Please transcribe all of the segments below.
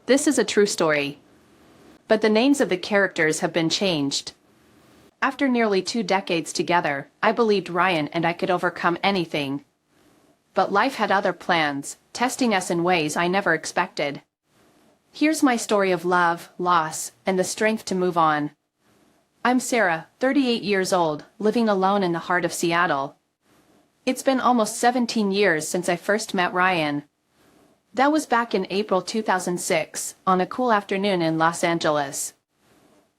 This is a true story. But the names of the characters have been changed. After nearly 2 decades together, I believed Ryan and I could overcome anything. But life had other plans, testing us in ways I never expected. Here's my story of love, loss, and the strength to move on. I'm Sarah, 38 years old, living alone in the heart of Seattle. It's been almost 17 years since I first met Ryan. That was back in April 2006, on a cool afternoon in Los Angeles.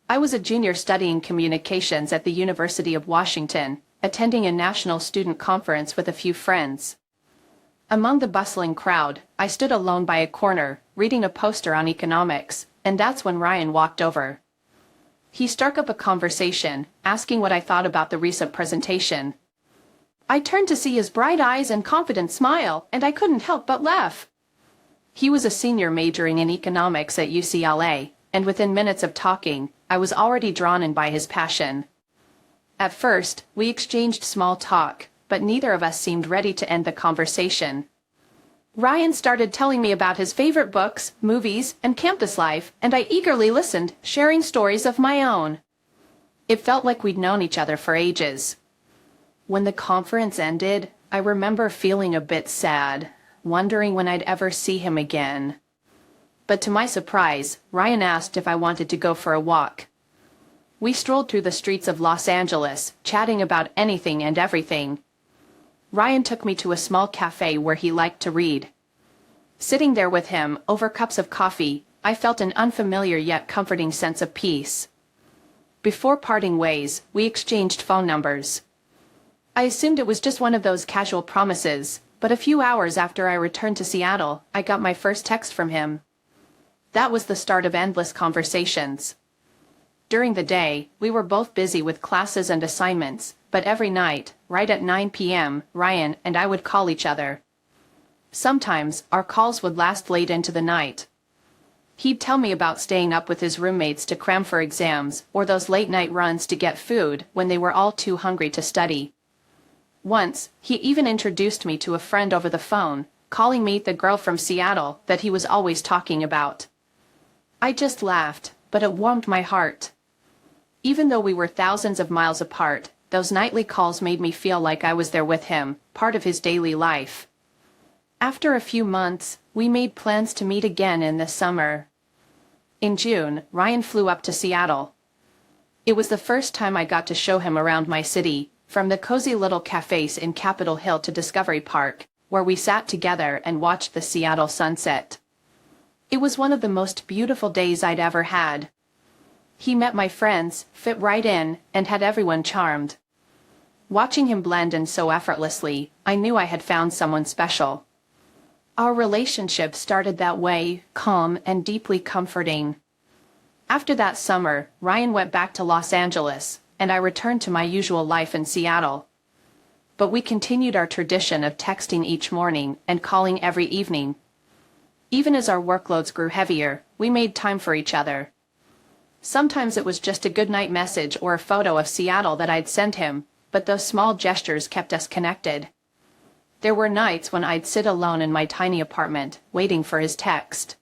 I was a junior studying communications at the University of Washington, attending a national student conference with a few friends. Among the bustling crowd, I stood alone by a corner, reading a poster on economics, and that's when Ryan walked over. He struck up a conversation, asking what I thought about the recent presentation. I turned to see his bright eyes and confident smile, and I couldn't help but laugh. He was a senior majoring in economics at UCLA, and within minutes of talking, I was already drawn in by his passion. At first, we exchanged small talk, but neither of us seemed ready to end the conversation. Ryan started telling me about his favorite books, movies, and campus life, and I eagerly listened, sharing stories of my own. It felt like we'd known each other for ages. When the conference ended, I remember feeling a bit sad, wondering when I'd ever see him again. But to my surprise, Ryan asked if I wanted to go for a walk. We strolled through the streets of Los Angeles, chatting about anything and everything. Ryan took me to a small cafe where he liked to read. Sitting there with him, over cups of coffee, I felt an unfamiliar yet comforting sense of peace. Before parting ways, we exchanged phone numbers. I assumed it was just one of those casual promises, but a few hours after I returned to Seattle, I got my first text from him. That was the start of endless conversations. During the day, we were both busy with classes and assignments, but every night, right at 9 p.m., Ryan and I would call each other. Sometimes, our calls would last late into the night. He'd tell me about staying up with his roommates to cram for exams, or those late-night runs to get food when they were all too hungry to study. Once, he even introduced me to a friend over the phone, calling me the girl from Seattle that he was always talking about. I just laughed, but it warmed my heart. Even though we were thousands of miles apart, those nightly calls made me feel like I was there with him, part of his daily life. After a few months, we made plans to meet again in the summer. In June, Ryan flew up to Seattle. It was the first time I got to show him around my city, from the cozy little cafes in Capitol Hill to Discovery Park, where we sat together and watched the Seattle sunset. It was one of the most beautiful days I'd ever had. He met my friends, fit right in, and had everyone charmed. Watching him blend in so effortlessly, I knew I had found someone special. Our relationship started that way, calm and deeply comforting. After that summer, Ryan went back to Los Angeles, and I returned to my usual life in Seattle. But we continued our tradition of texting each morning and calling every evening. Even as our workloads grew heavier, we made time for each other. Sometimes it was just a goodnight message or a photo of Seattle that I'd send him, but those small gestures kept us connected. There were nights when I'd sit alone in my tiny apartment, waiting for his text.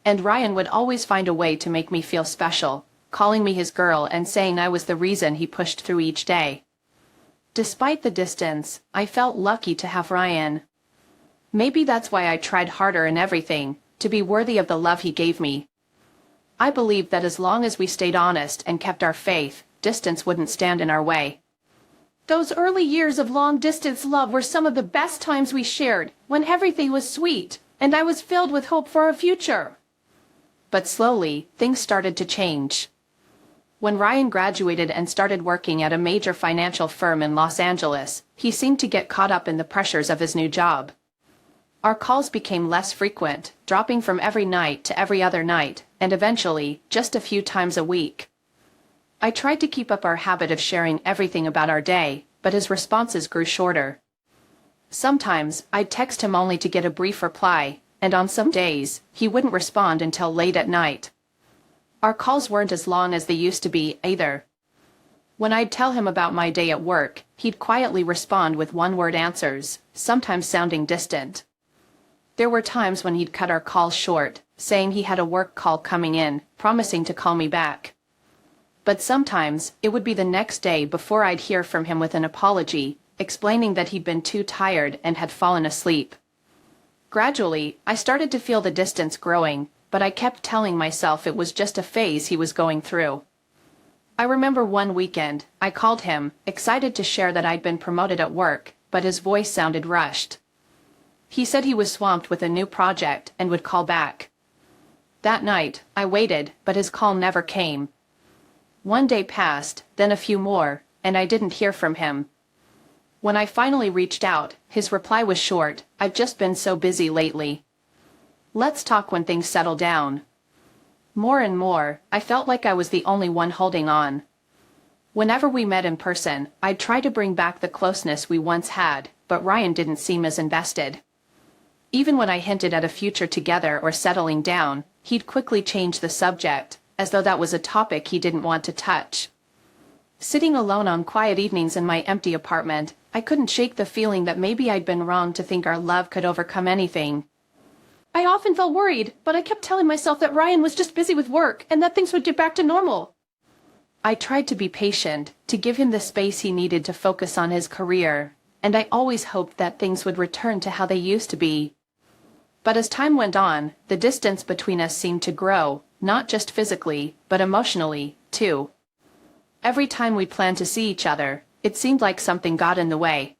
And Ryan would always find a way to make me feel special, calling me his girl and saying I was the reason he pushed through each day. Despite the distance, I felt lucky to have Ryan. Maybe that's why I tried harder in everything, to be worthy of the love he gave me. I believed that as long as we stayed honest and kept our faith, distance wouldn't stand in our way. Those early years of long-distance love were some of the best times we shared, when everything was sweet, and I was filled with hope for our future. But slowly, things started to change. When Ryan graduated and started working at a major financial firm in Los Angeles, he seemed to get caught up in the pressures of his new job. Our calls became less frequent, dropping from every night to every other night, and eventually, just a few times a week. I tried to keep up our habit of sharing everything about our day, but his responses grew shorter. Sometimes, I'd text him only to get a brief reply, and on some days, he wouldn't respond until late at night. Our calls weren't as long as they used to be, either. When I'd tell him about my day at work, he'd quietly respond with one-word answers, sometimes sounding distant. There were times when he'd cut our calls short, saying he had a work call coming in, promising to call me back. But sometimes, it would be the next day before I'd hear from him with an apology, explaining that he'd been too tired and had fallen asleep. Gradually, I started to feel the distance growing, but I kept telling myself it was just a phase he was going through. I remember one weekend, I called him, excited to share that I'd been promoted at work, but his voice sounded rushed. He said he was swamped with a new project and would call back. That night, I waited, but his call never came. One day passed, then a few more, and I didn't hear from him. When I finally reached out, his reply was short, "I've just been so busy lately. Let's talk when things settle down." More and more, I felt like I was the only one holding on. Whenever we met in person, I'd try to bring back the closeness we once had, but Ryan didn't seem as invested. Even when I hinted at a future together or settling down, he'd quickly change the subject, as though that was a topic he didn't want to touch. Sitting alone on quiet evenings in my empty apartment, I couldn't shake the feeling that maybe I'd been wrong to think our love could overcome anything. I often felt worried, but I kept telling myself that Ryan was just busy with work and that things would get back to normal. I tried to be patient, to give him the space he needed to focus on his career, and I always hoped that things would return to how they used to be. But as time went on, the distance between us seemed to grow, not just physically, but emotionally, too. Every time we planned to see each other, it seemed like something got in the way.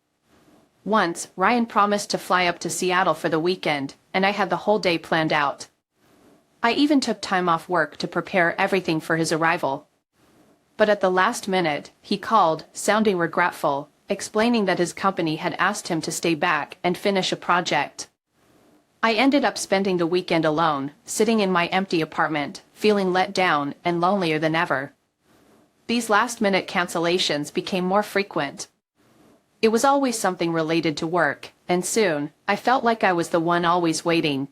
Once, Ryan promised to fly up to Seattle for the weekend, and I had the whole day planned out. I even took time off work to prepare everything for his arrival. But at the last minute, he called, sounding regretful, explaining that his company had asked him to stay back and finish a project. I ended up spending the weekend alone, sitting in my empty apartment, feeling let down and lonelier than ever. These last-minute cancellations became more frequent. It was always something related to work, and soon, I felt like I was the one always waiting.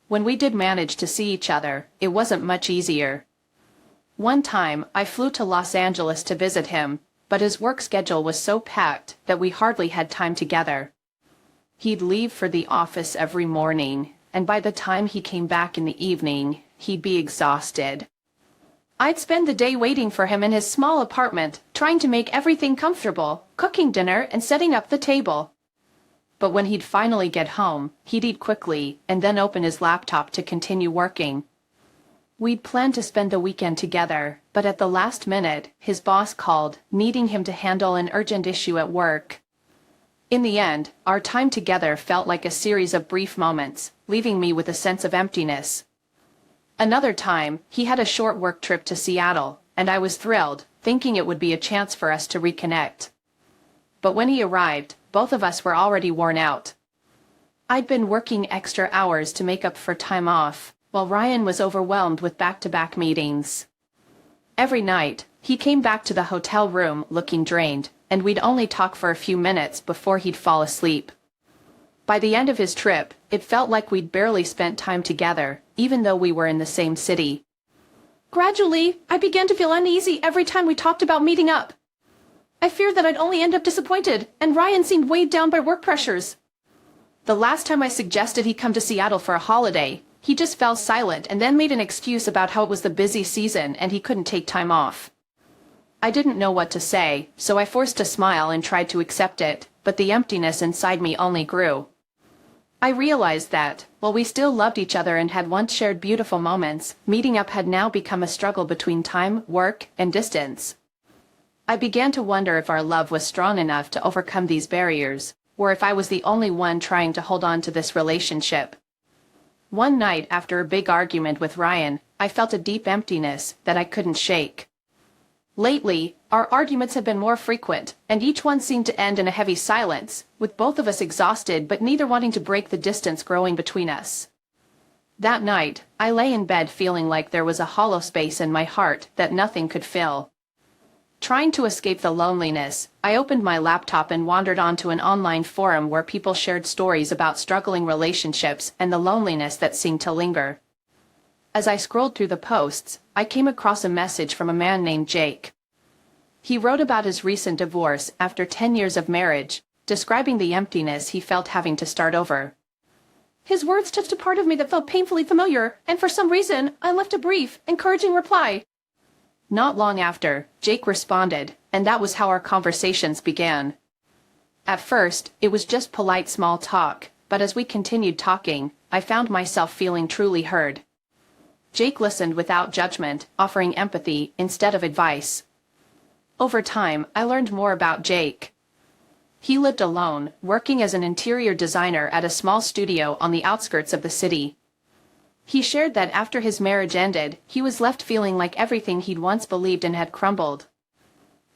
When we did manage to see each other, it wasn't much easier. One time, I flew to Los Angeles to visit him, but his work schedule was so packed that we hardly had time together. He'd leave for the office every morning, and by the time he came back in the evening, he'd be exhausted. I'd spend the day waiting for him in his small apartment, trying to make everything comfortable, cooking dinner and setting up the table. But when he'd finally get home, he'd eat quickly and then open his laptop to continue working. We'd planned to spend the weekend together, but at the last minute, his boss called, needing him to handle an urgent issue at work. In the end, our time together felt like a series of brief moments, leaving me with a sense of emptiness. Another time, he had a short work trip to Seattle, and I was thrilled, thinking it would be a chance for us to reconnect. But when he arrived, both of us were already worn out. I'd been working extra hours to make up for time off, while Ryan was overwhelmed with back-to-back meetings. Every night, he came back to the hotel room looking drained, and we'd only talk for a few minutes before he'd fall asleep. By the end of his trip, it felt like we'd barely spent time together, even though we were in the same city. Gradually, I began to feel uneasy every time we talked about meeting up. I feared that I'd only end up disappointed, and Ryan seemed weighed down by work pressures. The last time I suggested he come to Seattle for a holiday, he just fell silent and then made an excuse about how it was the busy season and he couldn't take time off. I didn't know what to say, so I forced a smile and tried to accept it, but the emptiness inside me only grew. I realized that, while we still loved each other and had once shared beautiful moments, meeting up had now become a struggle between time, work, and distance. I began to wonder if our love was strong enough to overcome these barriers, or if I was the only one trying to hold on to this relationship. One night after a big argument with Ryan, I felt a deep emptiness that I couldn't shake. Lately, our arguments have been more frequent, and each one seemed to end in a heavy silence, with both of us exhausted but neither wanting to break the distance growing between us. That night, I lay in bed feeling like there was a hollow space in my heart that nothing could fill. Trying to escape the loneliness, I opened my laptop and wandered onto an online forum where people shared stories about struggling relationships and the loneliness that seemed to linger. As I scrolled through the posts, I came across a message from a man named Jake. He wrote about his recent divorce after 10 years of marriage, describing the emptiness he felt having to start over. His words touched a part of me that felt painfully familiar, and for some reason, I left a brief, encouraging reply. Not long after, Jake responded, and that was how our conversations began. At first, it was just polite small talk, but as we continued talking, I found myself feeling truly heard. Jake listened without judgment, offering empathy instead of advice. Over time, I learned more about Jake. He lived alone, working as an interior designer at a small studio on the outskirts of the city. He shared that after his marriage ended, he was left feeling like everything he'd once believed in had crumbled.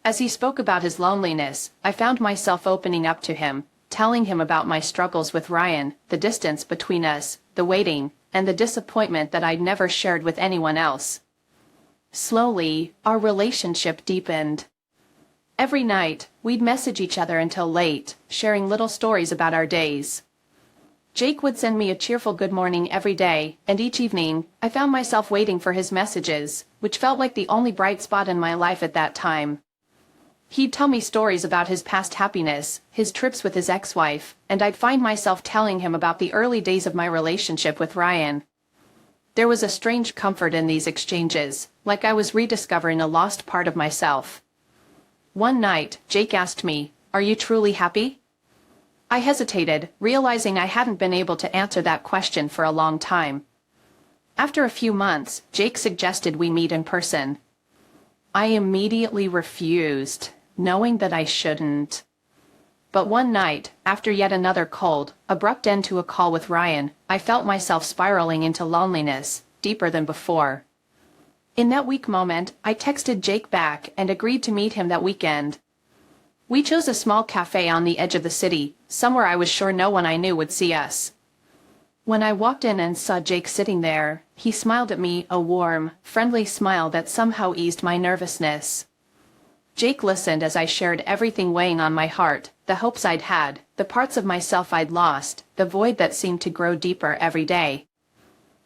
As he spoke about his loneliness, I found myself opening up to him, telling him about my struggles with Ryan, the distance between us, the waiting, and the disappointment that I'd never shared with anyone else. Slowly, our relationship deepened. Every night, we'd message each other until late, sharing little stories about our days. Jake would send me a cheerful good morning every day, and each evening, I found myself waiting for his messages, which felt like the only bright spot in my life at that time. He'd tell me stories about his past happiness, his trips with his ex-wife, and I'd find myself telling him about the early days of my relationship with Ryan. There was a strange comfort in these exchanges, like I was rediscovering a lost part of myself. One night, Jake asked me, "Are you truly happy?" I hesitated, realizing I hadn't been able to answer that question for a long time. After a few months, Jake suggested we meet in person. I immediately refused, knowing that I shouldn't. But one night, after yet another cold, abrupt end to a call with Ryan, I felt myself spiraling into loneliness, deeper than before. In that weak moment, I texted Jake back and agreed to meet him that weekend. We chose a small cafe on the edge of the city, somewhere I was sure no one I knew would see us. When I walked in and saw Jake sitting there, he smiled at me, a warm, friendly smile that somehow eased my nervousness. Jake listened as I shared everything weighing on my heart, the hopes I'd had, the parts of myself I'd lost, the void that seemed to grow deeper every day.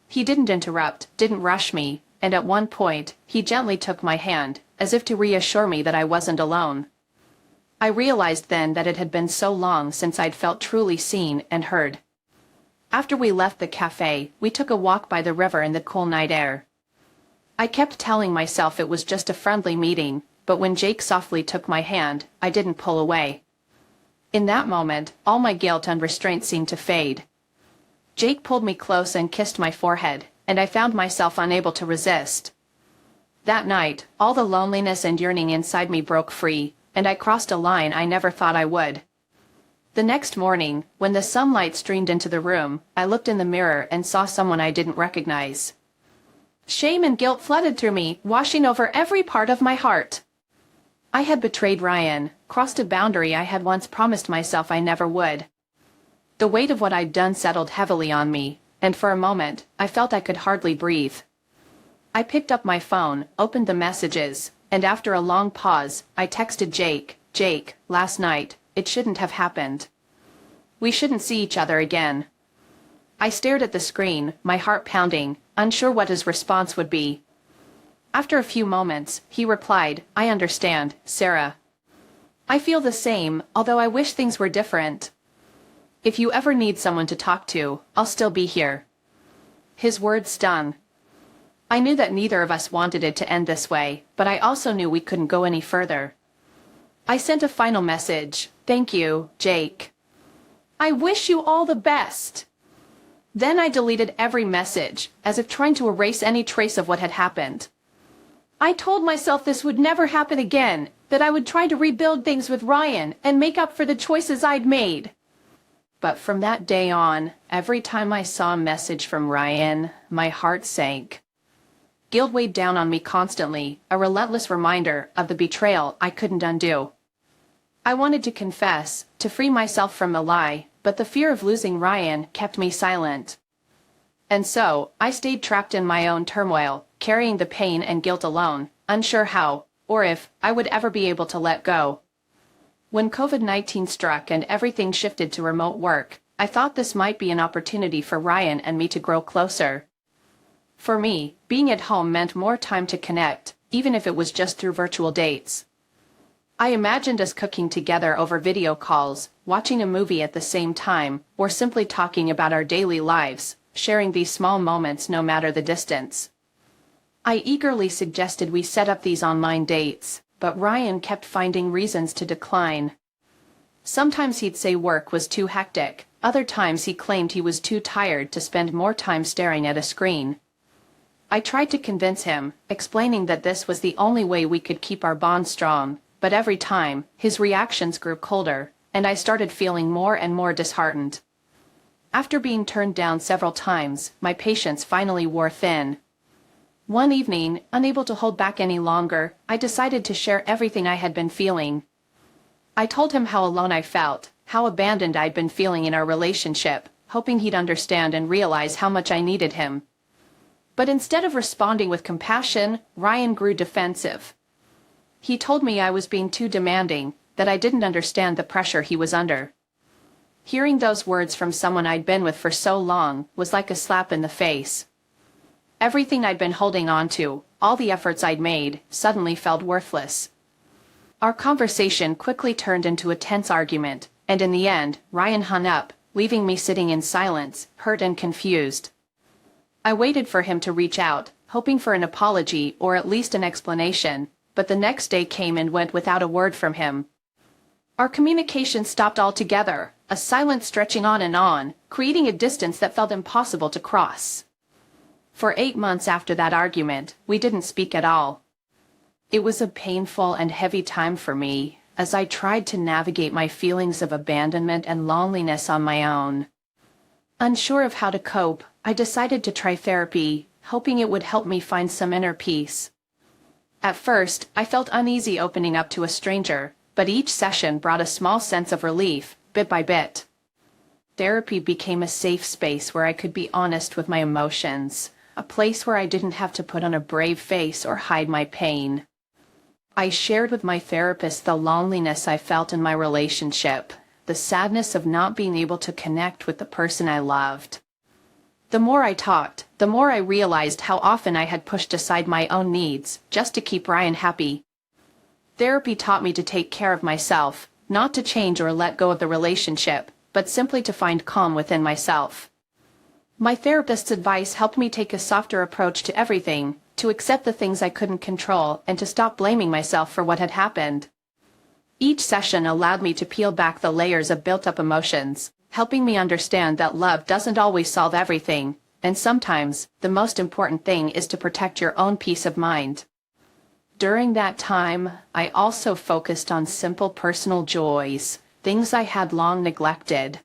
He didn't interrupt, didn't rush me, and at one point, he gently took my hand, as if to reassure me that I wasn't alone. I realized then that it had been so long since I'd felt truly seen and heard. After we left the cafe, we took a walk by the river in the cool night air. I kept telling myself it was just a friendly meeting, but when Jake softly took my hand, I didn't pull away. In that moment, all my guilt and restraint seemed to fade. Jake pulled me close and kissed my forehead, and I found myself unable to resist. That night, all the loneliness and yearning inside me broke free, and I crossed a line I never thought I would. The next morning, when the sunlight streamed into the room, I looked in the mirror and saw someone I didn't recognize. Shame and guilt flooded through me, washing over every part of my heart. I had betrayed Ryan, crossed a boundary I had once promised myself I never would. The weight of what I'd done settled heavily on me, and for a moment, I felt I could hardly breathe. I picked up my phone, opened the messages, and after a long pause, I texted Jake, last night, it shouldn't have happened. We shouldn't see each other again. I stared at the screen, my heart pounding, unsure what his response would be. After a few moments, he replied, "I understand, Sarah. I feel the same, although I wish things were different. If you ever need someone to talk to, I'll still be here." His words stung. I knew that neither of us wanted it to end this way, but I also knew we couldn't go any further. I sent a final message, "Thank you, Jake. I wish you all the best." Then I deleted every message, as if trying to erase any trace of what had happened. I told myself this would never happen again, that I would try to rebuild things with Ryan and make up for the choices I'd made. But from that day on, every time I saw a message from Ryan, my heart sank. Guilt weighed down on me constantly, a relentless reminder of the betrayal I couldn't undo. I wanted to confess, to free myself from the lie, but the fear of losing Ryan kept me silent. And so, I stayed trapped in my own turmoil, carrying the pain and guilt alone, unsure how, or if, I would ever be able to let go. When COVID-19 struck and everything shifted to remote work, I thought this might be an opportunity for Ryan and me to grow closer. For me, being at home meant more time to connect, even if it was just through virtual dates. I imagined us cooking together over video calls, watching a movie at the same time, or simply talking about our daily lives, sharing these small moments no matter the distance. I eagerly suggested we set up these online dates, but Ryan kept finding reasons to decline. Sometimes he'd say work was too hectic, other times he claimed he was too tired to spend more time staring at a screen. I tried to convince him, explaining that this was the only way we could keep our bond strong, but every time, his reactions grew colder, and I started feeling more and more disheartened. After being turned down several times, my patience finally wore thin. One evening, unable to hold back any longer, I decided to share everything I had been feeling. I told him how alone I felt, how abandoned I'd been feeling in our relationship, hoping he'd understand and realize how much I needed him. But instead of responding with compassion, Ryan grew defensive. He told me I was being too demanding, that I didn't understand the pressure he was under. Hearing those words from someone I'd been with for so long was like a slap in the face. Everything I'd been holding on to, all the efforts I'd made, suddenly felt worthless. Our conversation quickly turned into a tense argument, and in the end, Ryan hung up, leaving me sitting in silence, hurt and confused. I waited for him to reach out, hoping for an apology or at least an explanation, but the next day came and went without a word from him. Our communication stopped altogether, a silence stretching on, creating a distance that felt impossible to cross. For 8 months after that argument, we didn't speak at all. It was a painful and heavy time for me, as I tried to navigate my feelings of abandonment and loneliness on my own. Unsure of how to cope, I decided to try therapy, hoping it would help me find some inner peace. At first, I felt uneasy opening up to a stranger, but each session brought a small sense of relief, bit by bit. Therapy became a safe space where I could be honest with my emotions, a place where I didn't have to put on a brave face or hide my pain. I shared with my therapist the loneliness I felt in my relationship, the sadness of not being able to connect with the person I loved. The more I talked, the more I realized how often I had pushed aside my own needs just to keep Ryan happy. Therapy taught me to take care of myself, not to change or let go of the relationship, but simply to find calm within myself. My therapist's advice helped me take a softer approach to everything, to accept the things I couldn't control and to stop blaming myself for what had happened. Each session allowed me to peel back the layers of built-up emotions, helping me understand that love doesn't always solve everything, and sometimes, the most important thing is to protect your own peace of mind. During that time, I also focused on simple personal joys, things I had long neglected.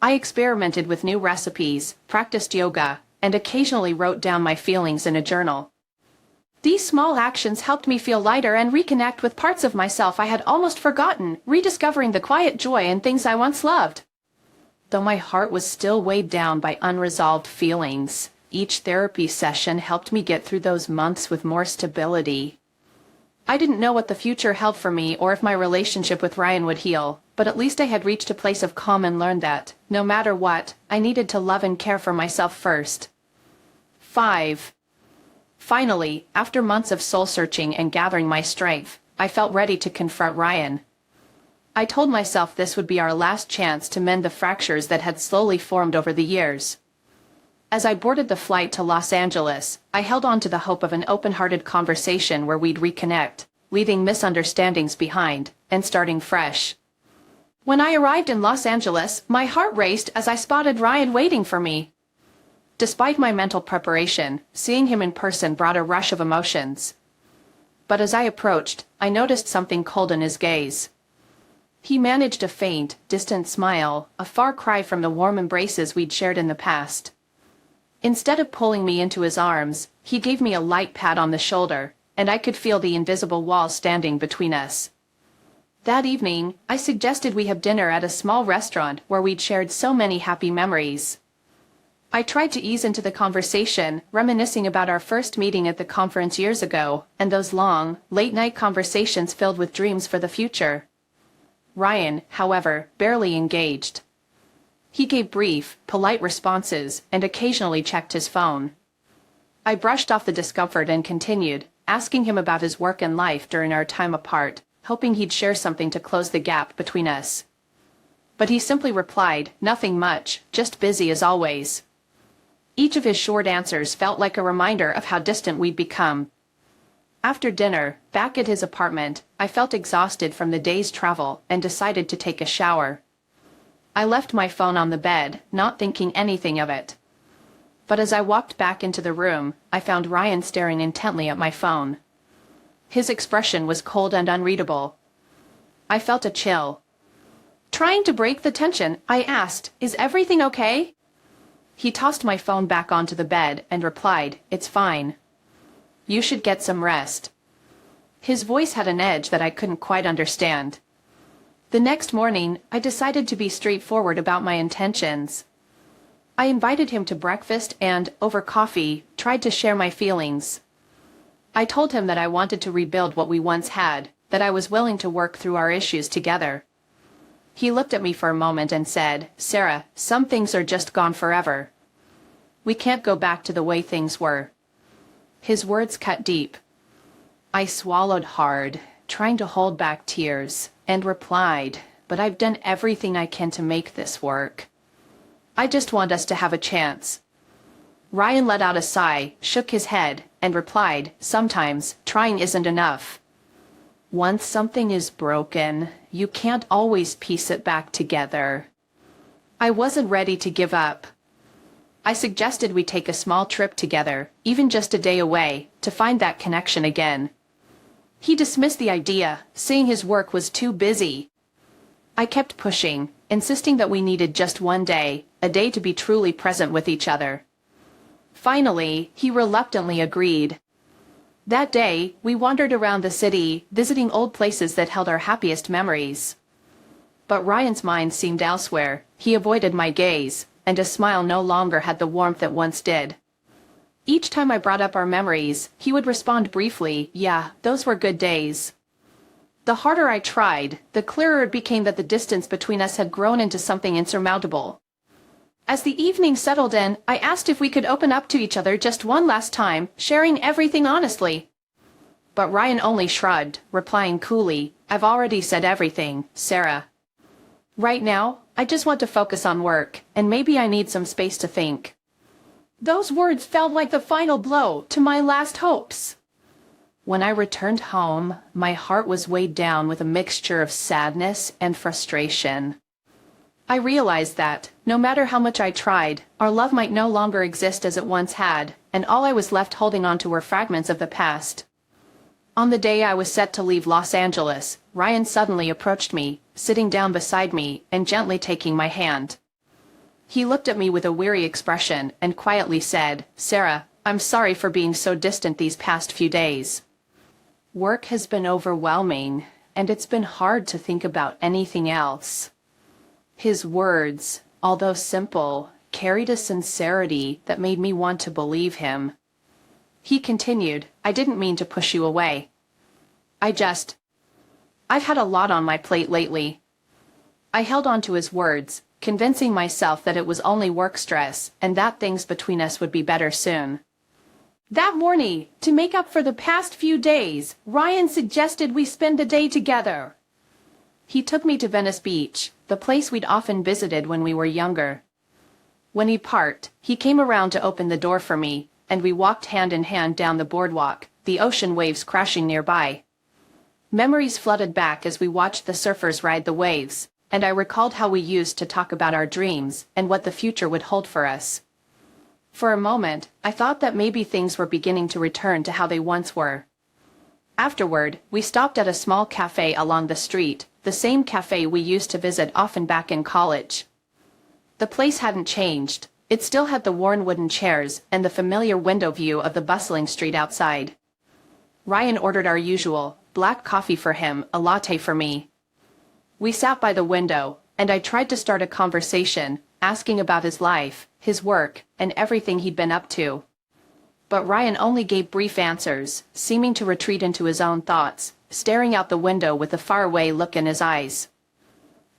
I experimented with new recipes, practiced yoga, and occasionally wrote down my feelings in a journal. These small actions helped me feel lighter and reconnect with parts of myself I had almost forgotten, rediscovering the quiet joy in things I once loved. Though my heart was still weighed down by unresolved feelings, each therapy session helped me get through those months with more stability. I didn't know what the future held for me or if my relationship with Ryan would heal, but at least I had reached a place of calm and learned that, no matter what, I needed to love and care for myself first. 5. Finally, after months of soul-searching and gathering my strength, I felt ready to confront Ryan. I told myself this would be our last chance to mend the fractures that had slowly formed over the years. As I boarded the flight to Los Angeles, I held on to the hope of an open-hearted conversation where we'd reconnect, leaving misunderstandings behind, and starting fresh. When I arrived in Los Angeles, my heart raced as I spotted Ryan waiting for me. Despite my mental preparation, seeing him in person brought a rush of emotions. But as I approached, I noticed something cold in his gaze. He managed a faint, distant smile, a far cry from the warm embraces we'd shared in the past. Instead of pulling me into his arms, he gave me a light pat on the shoulder, and I could feel the invisible wall standing between us. That evening, I suggested we have dinner at a small restaurant where we'd shared so many happy memories. I tried to ease into the conversation, reminiscing about our first meeting at the conference years ago, and those long, late-night conversations filled with dreams for the future. Ryan, however, barely engaged. He gave brief, polite responses and occasionally checked his phone. I brushed off the discomfort and continued, asking him about his work and life during our time apart, hoping he'd share something to close the gap between us. But he simply replied, "Nothing much, just busy as always." Each of his short answers felt like a reminder of how distant we'd become. After dinner, back at his apartment, I felt exhausted from the day's travel and decided to take a shower. I left my phone on the bed, not thinking anything of it. But as I walked back into the room, I found Ryan staring intently at my phone. His expression was cold and unreadable. I felt a chill. Trying to break the tension, I asked, "Is everything okay?" He tossed my phone back onto the bed and replied, "It's fine. You should get some rest." His voice had an edge that I couldn't quite understand. The next morning, I decided to be straightforward about my intentions. I invited him to breakfast and, over coffee, tried to share my feelings. I told him that I wanted to rebuild what we once had, that I was willing to work through our issues together. He looked at me for a moment and said, "Sarah, some things are just gone forever. We can't go back to the way things were." His words cut deep. I swallowed hard, trying to hold back tears, and replied, "But I've done everything I can to make this work. I just want us to have a chance." Ryan let out a sigh, shook his head, and replied, "Sometimes, trying isn't enough. Once something is broken, you can't always piece it back together." I wasn't ready to give up. I suggested we take a small trip together, even just a day away, to find that connection again. He dismissed the idea, saying his work was too busy. I kept pushing, insisting that we needed just one day, a day to be truly present with each other. Finally, he reluctantly agreed. That day, we wandered around the city, visiting old places that held our happiest memories. But Ryan's mind seemed elsewhere. He avoided my gaze, and his smile no longer had the warmth it once did. Each time I brought up our memories, he would respond briefly, "Yeah, those were good days." The harder I tried, the clearer it became that the distance between us had grown into something insurmountable. As the evening settled in, I asked if we could open up to each other just one last time, sharing everything honestly. But Ryan only shrugged, replying coolly, "I've already said everything, Sarah. Right now, I just want to focus on work, and maybe I need some space to think." Those words felt like the final blow to my last hopes. When I returned home, my heart was weighed down with a mixture of sadness and frustration. I realized that, no matter how much I tried, our love might no longer exist as it once had, and all I was left holding on to were fragments of the past. On the day I was set to leave Los Angeles, Ryan suddenly approached me, sitting down beside me and gently taking my hand. He looked at me with a weary expression and quietly said, "Sarah, I'm sorry for being so distant these past few days. Work has been overwhelming, and it's been hard to think about anything else." His words, although simple, carried a sincerity that made me want to believe him. He continued, "I didn't mean to push you away. I've had a lot on my plate lately." I held on to his words, convincing myself that it was only work stress and that things between us would be better soon. That morning, to make up for the past few days, Ryan suggested we spend a day together. He took me to Venice Beach, the place we'd often visited when we were younger. When he parked, he came around to open the door for me, and we walked hand in hand down the boardwalk, the ocean waves crashing nearby. Memories flooded back as we watched the surfers ride the waves, and I recalled how we used to talk about our dreams and what the future would hold for us. For a moment, I thought that maybe things were beginning to return to how they once were. Afterward, we stopped at a small cafe along the street, the same cafe we used to visit often back in college. The place hadn't changed. It still had the worn wooden chairs and the familiar window view of the bustling street outside. Ryan ordered our usual, black coffee for him, a latte for me. We sat by the window, and I tried to start a conversation, asking about his life, his work, and everything he'd been up to. But Ryan only gave brief answers, seeming to retreat into his own thoughts, staring out the window with a faraway look in his eyes.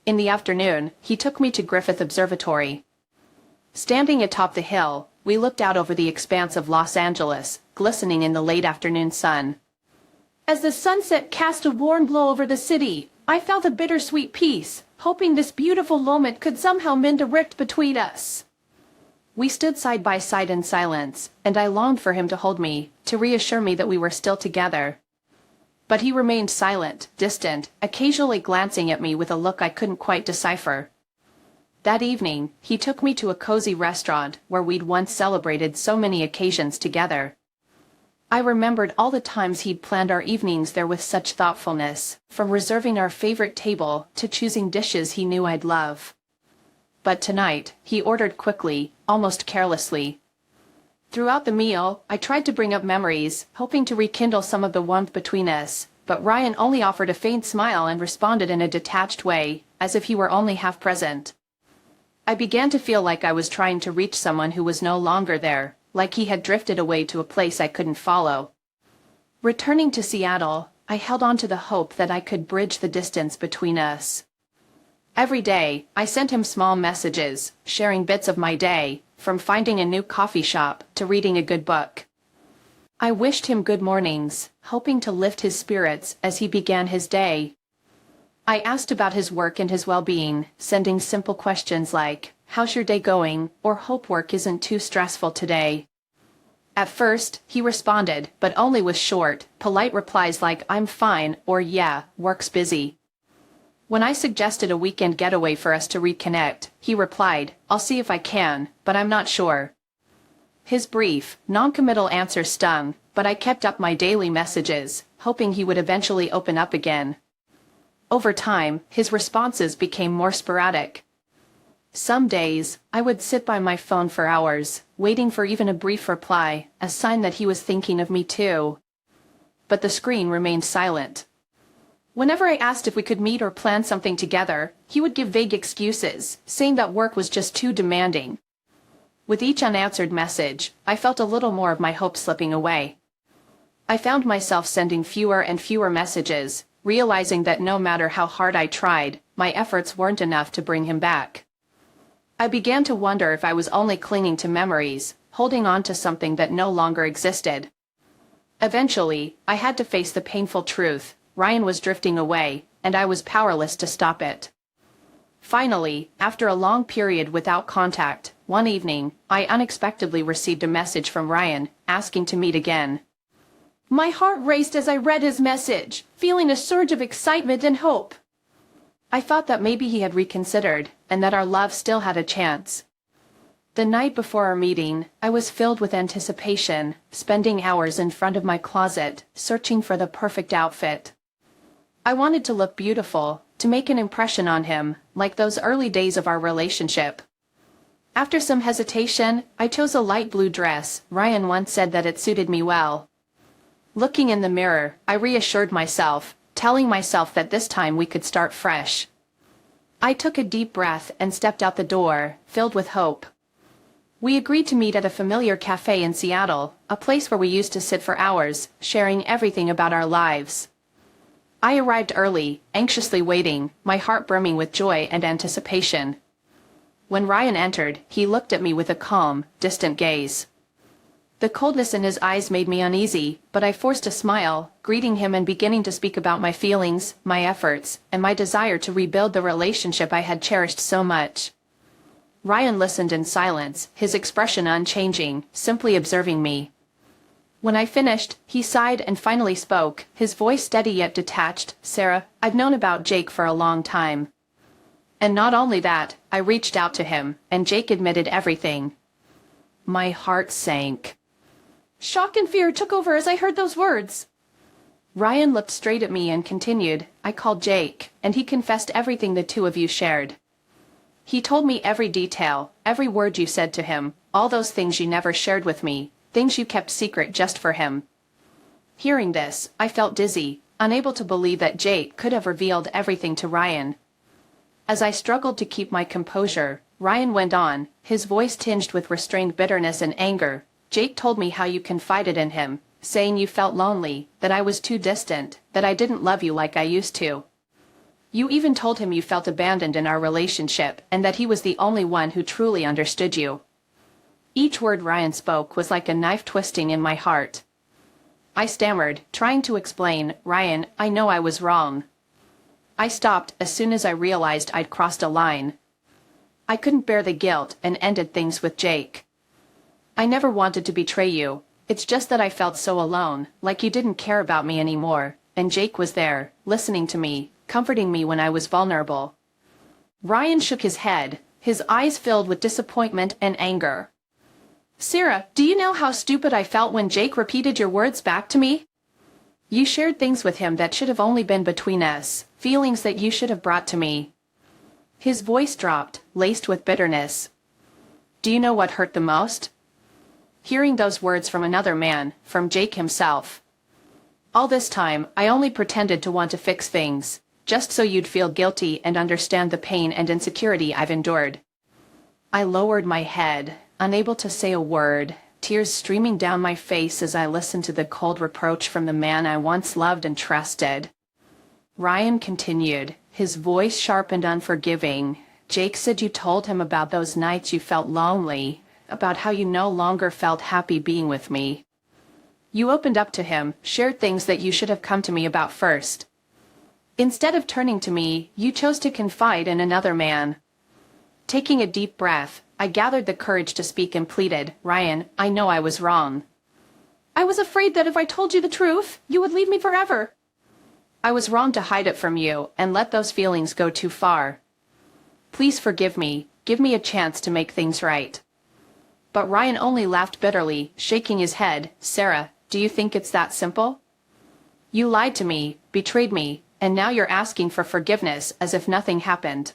In the afternoon, he took me to Griffith Observatory. Standing atop the hill, we looked out over the expanse of Los Angeles, glistening in the late afternoon sun. As the sunset cast a warm glow over the city, I felt a bittersweet peace, hoping this beautiful moment could somehow mend a rift between us. We stood side by side in silence, and I longed for him to hold me, to reassure me that we were still together. But he remained silent, distant, occasionally glancing at me with a look I couldn't quite decipher. That evening, he took me to a cozy restaurant where we'd once celebrated so many occasions together. I remembered all the times he'd planned our evenings there with such thoughtfulness, from reserving our favorite table to choosing dishes he knew I'd love. But tonight, he ordered quickly, almost carelessly. Throughout the meal, I tried to bring up memories, hoping to rekindle some of the warmth between us, but Ryan only offered a faint smile and responded in a detached way, as if he were only half present. I began to feel like I was trying to reach someone who was no longer there, like he had drifted away to a place I couldn't follow. Returning to Seattle, I held on to the hope that I could bridge the distance between us. Every day, I sent him small messages, sharing bits of my day, from finding a new coffee shop to reading a good book. I wished him good mornings, hoping to lift his spirits as he began his day. I asked about his work and his well-being, sending simple questions like, "How's your day going?" or "Hope work isn't too stressful today." At first, he responded, but only with short, polite replies like, "I'm fine," or "Yeah, work's busy." When I suggested a weekend getaway for us to reconnect, he replied, "I'll see if I can, but I'm not sure." His brief, non-committal answer stung, but I kept up my daily messages, hoping he would eventually open up again. Over time, his responses became more sporadic. Some days, I would sit by my phone for hours, waiting for even a brief reply, a sign that he was thinking of me too. But the screen remained silent. Whenever I asked if we could meet or plan something together, he would give vague excuses, saying that work was just too demanding. With each unanswered message, I felt a little more of my hope slipping away. I found myself sending fewer and fewer messages, realizing that no matter how hard I tried, my efforts weren't enough to bring him back. I began to wonder if I was only clinging to memories, holding on to something that no longer existed. Eventually, I had to face the painful truth: Ryan was drifting away, and I was powerless to stop it. Finally, after a long period without contact, one evening, I unexpectedly received a message from Ryan, asking to meet again. My heart raced as I read his message, feeling a surge of excitement and hope. I thought that maybe he had reconsidered, and that our love still had a chance. The night before our meeting, I was filled with anticipation, spending hours in front of my closet, searching for the perfect outfit. I wanted to look beautiful, to make an impression on him, like those early days of our relationship. After some hesitation, I chose a light blue dress. Ryan once said that it suited me well. Looking in the mirror, I reassured myself, telling myself that this time we could start fresh. I took a deep breath and stepped out the door, filled with hope. We agreed to meet at a familiar cafe in Seattle, a place where we used to sit for hours, sharing everything about our lives. I arrived early, anxiously waiting, my heart brimming with joy and anticipation. When Ryan entered, he looked at me with a calm, distant gaze. The coldness in his eyes made me uneasy, but I forced a smile, greeting him and beginning to speak about my feelings, my efforts, and my desire to rebuild the relationship I had cherished so much. Ryan listened in silence, his expression unchanging, simply observing me. When I finished, he sighed and finally spoke, his voice steady yet detached. "Sarah, I've known about Jake for a long time. And not only that, I reached out to him, and Jake admitted everything." My heart sank. Shock and fear took over as I heard those words. Ryan looked straight at me and continued, "I called Jake, and he confessed everything the two of you shared. He told me every detail, every word you said to him, all those things you never shared with me, things you kept secret just for him." Hearing this, I felt dizzy, unable to believe that Jake could have revealed everything to Ryan. As I struggled to keep my composure, Ryan went on, his voice tinged with restrained bitterness and anger. "Jake told me how you confided in him, saying you felt lonely, that I was too distant, that I didn't love you like I used to. You even told him you felt abandoned in our relationship and that he was the only one who truly understood you." Each word Ryan spoke was like a knife twisting in my heart. I stammered, trying to explain, "Ryan, I know I was wrong." I stopped as soon as I realized I'd crossed a line. I couldn't bear the guilt and ended things with Jake. I never wanted to betray you, it's just that I felt so alone, like you didn't care about me anymore, and Jake was there, listening to me, comforting me when I was vulnerable. Ryan shook his head, his eyes filled with disappointment and anger. Sarah, do you know how stupid I felt when Jake repeated your words back to me? You shared things with him that should have only been between us, feelings that you should have brought to me. His voice dropped, laced with bitterness. Do you know what hurt the most? Hearing those words from another man, from Jake himself. All this time, I only pretended to want to fix things, just so you'd feel guilty and understand the pain and insecurity I've endured. I lowered my head, unable to say a word, tears streaming down my face as I listened to the cold reproach from the man I once loved and trusted. Ryan continued, his voice sharp and unforgiving. Jake said you told him about those nights you felt lonely, about how you no longer felt happy being with me. You opened up to him, shared things that you should have come to me about first. Instead of turning to me, you chose to confide in another man. Taking a deep breath, I gathered the courage to speak and pleaded, Ryan, I know I was wrong. I was afraid that if I told you the truth, you would leave me forever. I was wrong to hide it from you and let those feelings go too far. Please forgive me, give me a chance to make things right. But Ryan only laughed bitterly, shaking his head. Sarah, do you think it's that simple? You lied to me, betrayed me, and now you're asking for forgiveness as if nothing happened.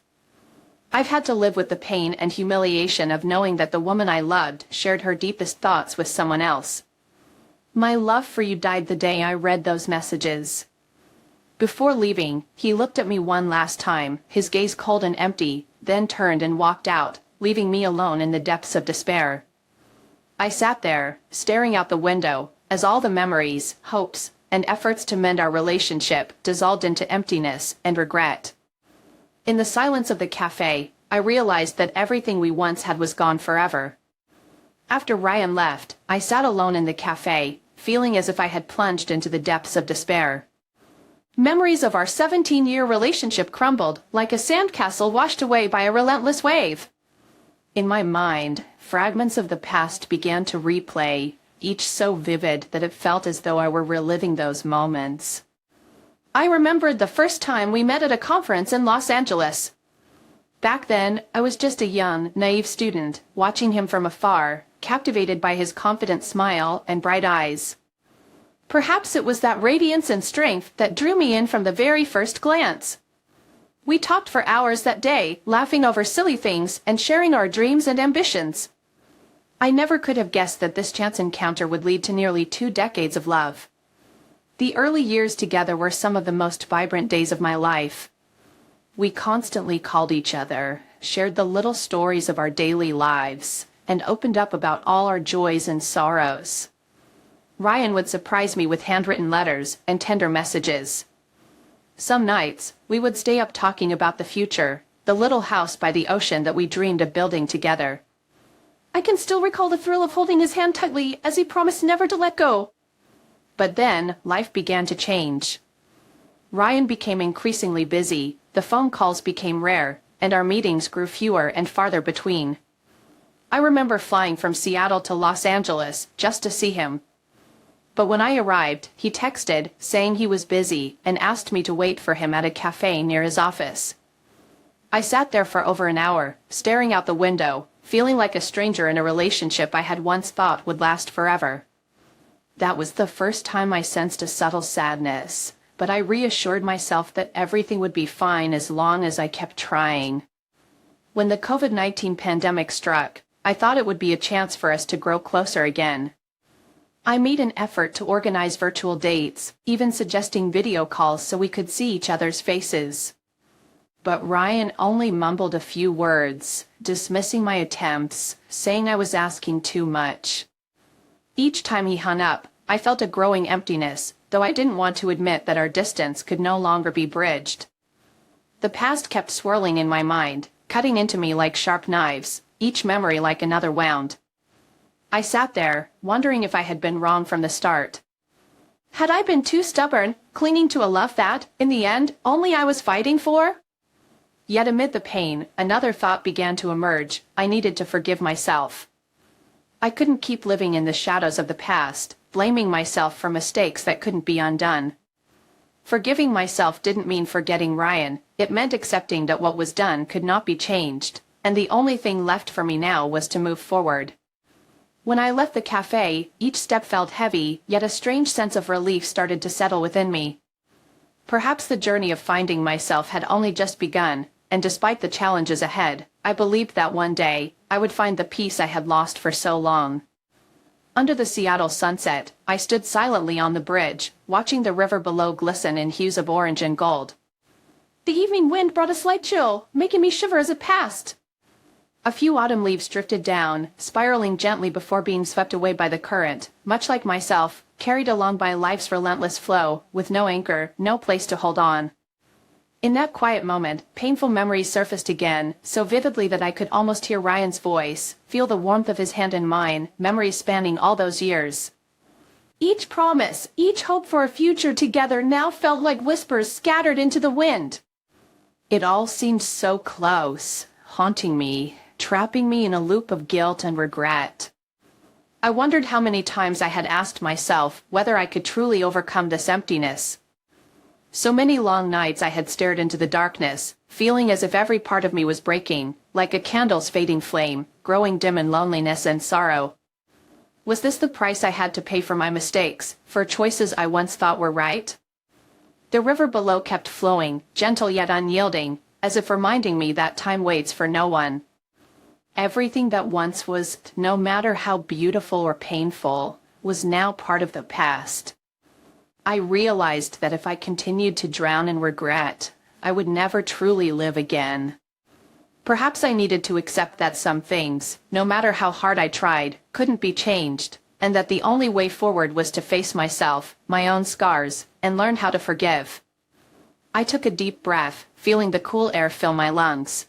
I've had to live with the pain and humiliation of knowing that the woman I loved shared her deepest thoughts with someone else. My love for you died the day I read those messages. Before leaving, he looked at me one last time, his gaze cold and empty, then turned and walked out, leaving me alone in the depths of despair. I sat there, staring out the window, as all the memories, hopes, and efforts to mend our relationship dissolved into emptiness and regret. In the silence of the cafe, I realized that everything we once had was gone forever. After Ryan left, I sat alone in the cafe, feeling as if I had plunged into the depths of despair. Memories of our 17-year relationship crumbled, like a sandcastle washed away by a relentless wave. In my mind, fragments of the past began to replay, each so vivid that it felt as though I were reliving those moments. I remembered the first time we met at a conference in Los Angeles. Back then, I was just a young, naive student, watching him from afar, captivated by his confident smile and bright eyes. Perhaps it was that radiance and strength that drew me in from the very first glance. We talked for hours that day, laughing over silly things and sharing our dreams and ambitions. I never could have guessed that this chance encounter would lead to nearly 2 decades of love. The early years together were some of the most vibrant days of my life. We constantly called each other, shared the little stories of our daily lives, and opened up about all our joys and sorrows. Ryan would surprise me with handwritten letters and tender messages. Some nights, we would stay up talking about the future, the little house by the ocean that we dreamed of building together. I can still recall the thrill of holding his hand tightly as he promised never to let go. But then, life began to change. Ryan became increasingly busy, the phone calls became rare, and our meetings grew fewer and farther between. I remember flying from Seattle to Los Angeles just to see him. But when I arrived, he texted, saying he was busy, and asked me to wait for him at a cafe near his office. I sat there for over an hour, staring out the window, feeling like a stranger in a relationship I had once thought would last forever. That was the first time I sensed a subtle sadness, but I reassured myself that everything would be fine as long as I kept trying. When the COVID-19 pandemic struck, I thought it would be a chance for us to grow closer again. I made an effort to organize virtual dates, even suggesting video calls so we could see each other's faces. But Ryan only mumbled a few words, dismissing my attempts, saying I was asking too much. Each time he hung up, I felt a growing emptiness, though I didn't want to admit that our distance could no longer be bridged. The past kept swirling in my mind, cutting into me like sharp knives, each memory like another wound. I sat there, wondering if I had been wrong from the start. Had I been too stubborn, clinging to a love that, in the end, only I was fighting for? Yet amid the pain, another thought began to emerge. I needed to forgive myself. I couldn't keep living in the shadows of the past, blaming myself for mistakes that couldn't be undone. Forgiving myself didn't mean forgetting Ryan, it meant accepting that what was done could not be changed, and the only thing left for me now was to move forward. When I left the cafe, each step felt heavy, yet a strange sense of relief started to settle within me. Perhaps the journey of finding myself had only just begun, and despite the challenges ahead, I believed that one day, I would find the peace I had lost for so long. Under the Seattle sunset, I stood silently on the bridge, watching the river below glisten in hues of orange and gold. The evening wind brought a slight chill, making me shiver as it passed. A few autumn leaves drifted down, spiraling gently before being swept away by the current, much like myself, carried along by life's relentless flow, with no anchor, no place to hold on. In that quiet moment, painful memories surfaced again, so vividly that I could almost hear Ryan's voice, feel the warmth of his hand in mine, memories spanning all those years. Each promise, each hope for a future together now felt like whispers scattered into the wind. It all seemed so close, haunting me, trapping me in a loop of guilt and regret. I wondered how many times I had asked myself whether I could truly overcome this emptiness. So many long nights I had stared into the darkness, feeling as if every part of me was breaking, like a candle's fading flame, growing dim in loneliness and sorrow. Was this the price I had to pay for my mistakes, for choices I once thought were right? The river below kept flowing, gentle yet unyielding, as if reminding me that time waits for no one. Everything that once was, no matter how beautiful or painful, was now part of the past. I realized that if I continued to drown in regret, I would never truly live again. Perhaps I needed to accept that some things, no matter how hard I tried, couldn't be changed, and that the only way forward was to face myself, my own scars, and learn how to forgive. I took a deep breath, feeling the cool air fill my lungs.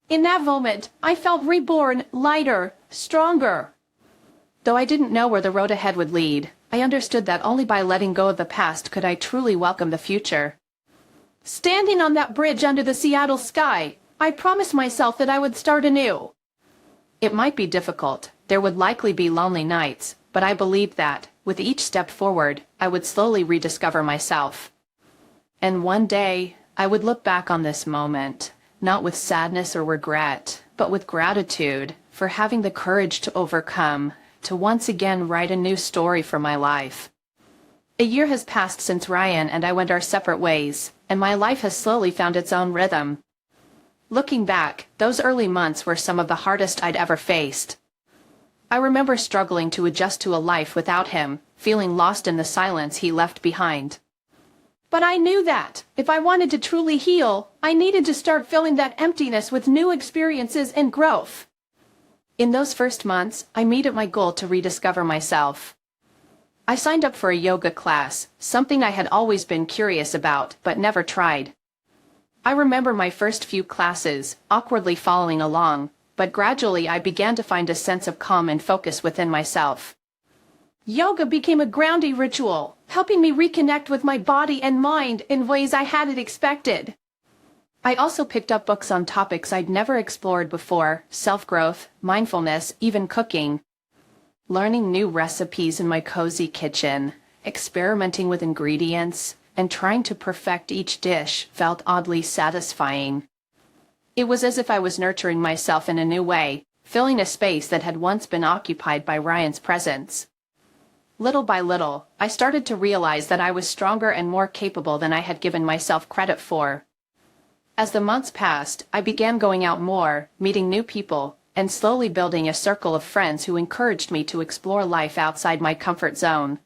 In that moment, I felt reborn, lighter, stronger. Though I didn't know where the road ahead would lead, I understood that only by letting go of the past could I truly welcome the future. Standing on that bridge under the Seattle sky, I promised myself that I would start anew. It might be difficult, there would likely be lonely nights, but I believed that, with each step forward, I would slowly rediscover myself. And one day, I would look back on this moment, not with sadness or regret, but with gratitude for having the courage to overcome, to once again write a new story for my life. A year has passed since Ryan and I went our separate ways, and my life has slowly found its own rhythm. Looking back, those early months were some of the hardest I'd ever faced. I remember struggling to adjust to a life without him, feeling lost in the silence he left behind. But I knew that, if I wanted to truly heal, I needed to start filling that emptiness with new experiences and growth. In those first months, I made it my goal to rediscover myself. I signed up for a yoga class, something I had always been curious about, but never tried. I remember my first few classes, awkwardly following along, but gradually I began to find a sense of calm and focus within myself. Yoga became a grounding ritual, helping me reconnect with my body and mind in ways I hadn't expected. I also picked up books on topics I'd never explored before, self-growth, mindfulness, even cooking. Learning new recipes in my cozy kitchen, experimenting with ingredients, and trying to perfect each dish felt oddly satisfying. It was as if I was nurturing myself in a new way, filling a space that had once been occupied by Ryan's presence. Little by little, I started to realize that I was stronger and more capable than I had given myself credit for. As the months passed, I began going out more, meeting new people, and slowly building a circle of friends who encouraged me to explore life outside my comfort zone.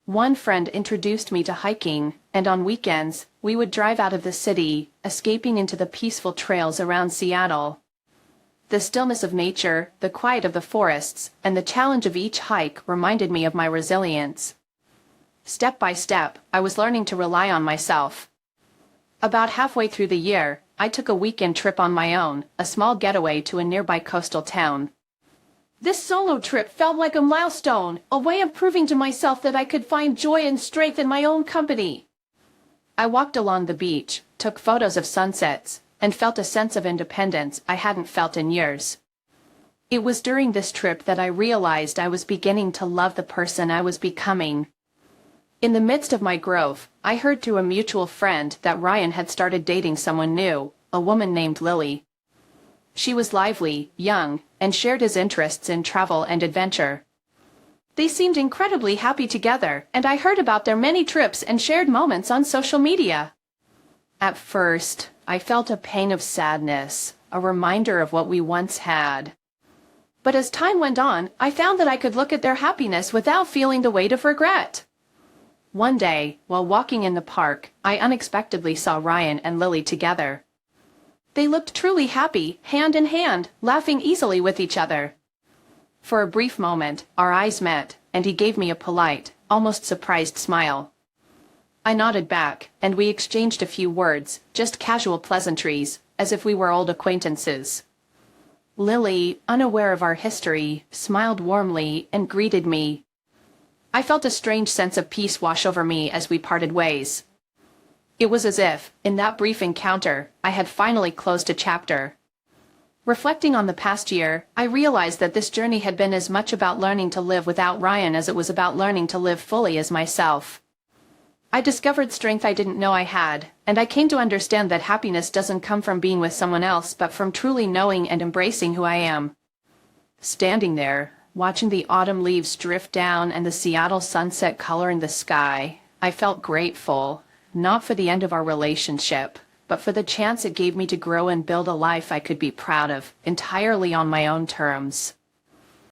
One friend introduced me to hiking, and on weekends, we would drive out of the city, escaping into the peaceful trails around Seattle. The stillness of nature, the quiet of the forests, and the challenge of each hike reminded me of my resilience. Step by step, I was learning to rely on myself. About halfway through the year, I took a weekend trip on my own, a small getaway to a nearby coastal town. This solo trip felt like a milestone, a way of proving to myself that I could find joy and strength in my own company. I walked along the beach, took photos of sunsets, and felt a sense of independence I hadn't felt in years. It was during this trip that I realized I was beginning to love the person I was becoming. In the midst of my growth, I heard through a mutual friend that Ryan had started dating someone new, a woman named Lily. She was lively, young, and shared his interests in travel and adventure. They seemed incredibly happy together, and I heard about their many trips and shared moments on social media. At first, I felt a pang of sadness, a reminder of what we once had. But as time went on, I found that I could look at their happiness without feeling the weight of regret. One day, while walking in the park, I unexpectedly saw Ryan and Lily together. They looked truly happy, hand in hand, laughing easily with each other. For a brief moment, our eyes met, and he gave me a polite, almost surprised smile. I nodded back, and we exchanged a few words, just casual pleasantries, as if we were old acquaintances. Lily, unaware of our history, smiled warmly and greeted me. I felt a strange sense of peace wash over me as we parted ways. It was as if, in that brief encounter, I had finally closed a chapter. Reflecting on the past year, I realized that this journey had been as much about learning to live without Ryan as it was about learning to live fully as myself. I discovered strength I didn't know I had, and I came to understand that happiness doesn't come from being with someone else but from truly knowing and embracing who I am. Standing there, watching the autumn leaves drift down and the Seattle sunset coloring the sky, I felt grateful, not for the end of our relationship, but for the chance it gave me to grow and build a life I could be proud of, entirely on my own terms.